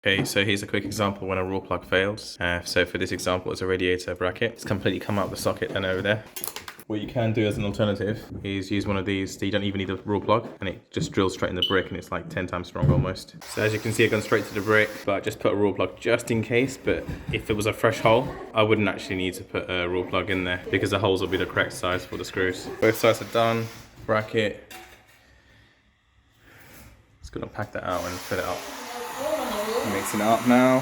Okay, so here's a quick example when a raw plug fails. So for this example, it's a radiator bracket. It's completely come out of the socket and over there. What you can do as an alternative is use one of these. So you don't even need a raw plug, and it just drills straight in the brick, and it's like 10 times stronger almost. So as you can see, I've gone straight to the brick, but just put a raw plug just in case. But if it was a fresh hole, I wouldn't actually need to put a raw plug in there because the holes will be the correct size for the screws. Both sides are done. Bracket. Just gonna pack that out and fill it up. Mixing it up now.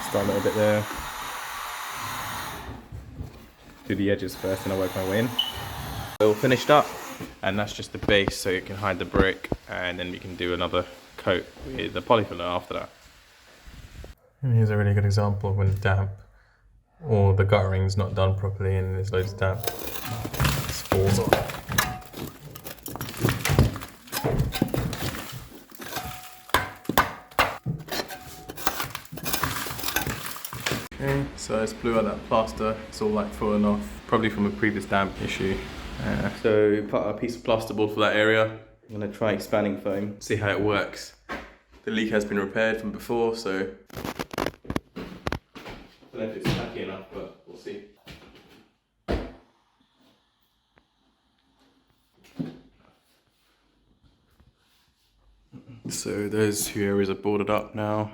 Start a little bit there. Do the edges first and I'll work my way in. All finished up, and that's just the base so it can hide the brick, and then we can do another coat with the polyfiller after that. And here's a really good example of when it's damp or the guttering's not done properly and there's loads of damp. It just falls off. Okay, so I just blew out that plaster. It's all like falling off, probably from a previous damp issue. So put a piece of plasterboard for that area. I'm gonna try expanding foam, see how it works. The leak has been repaired from before, so I don't know if it's tacky enough, but we'll see. So those two areas are boarded up now.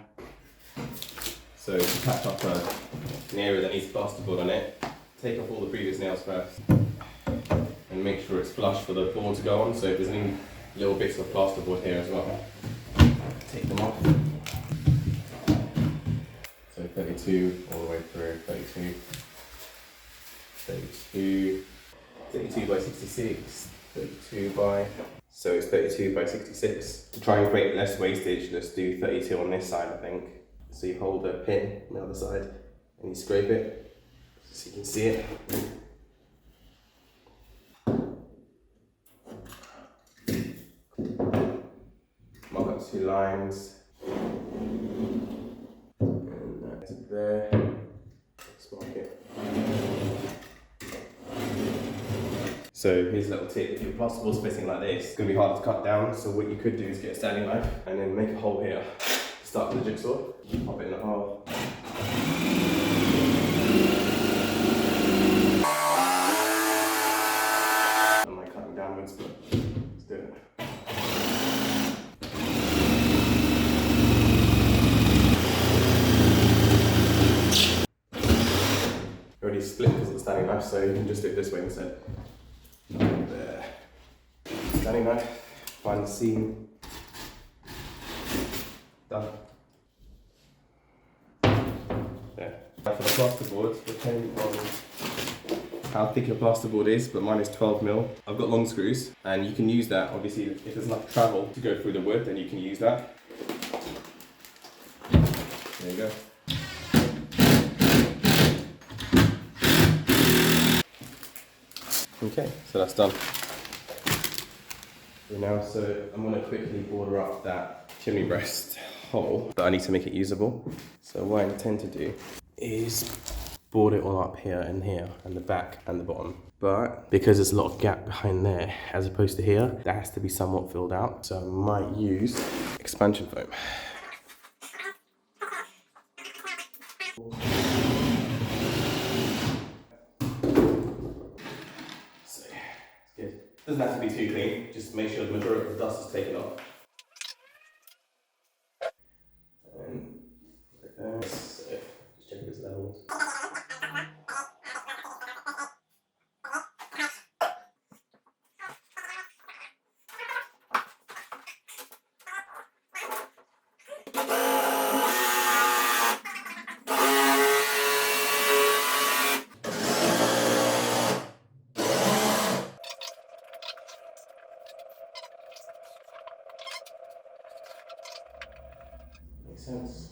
So to patch up an area that needs plasterboard on it, take off all the previous nails first and make sure it's flush for the board to go on. So if there's any little bits of plasterboard here as well, take them off. So 32 all the way through, 32, 32, 32 by 66, 32 by... So it's 32 by 66. To try and create less wastage, let's do 32 on this side, I think. So you hold a pin on the other side and you scrape it so you can see it. Mark up 2 lines. And that's it there. Let's mark it. So here's a little tip. If your plasterboard's fitting like this, it's going to be hard to cut down. So what you could do is get a standing knife and then make a hole here. Start with the jigsaw, pop it in the hole. I'm like cutting downwards, but let's do it. Already split because of the standing knife, so you can just do it this way instead. There. Standing knife, find the seam. Done. There. Now for the plasterboard, depending on how thick your plasterboard is, but mine is 12mm. I've got long screws, and you can use that. Obviously, if there's enough travel to go through the wood, then you can use that. There you go. Okay, so that's done. So I'm going to quickly border up that chimney breast hole, but I need to make it usable. So what I intend to do is board it all up here and here, and the back and the bottom. But because there's a lot of gap behind there, as opposed to here, that has to be somewhat filled out. So I might use expansion foam. So yeah, it's good. Doesn't have to be too clean, just make sure the majority of the dust is taken off. And like that. So just check if it's level. Makes sense.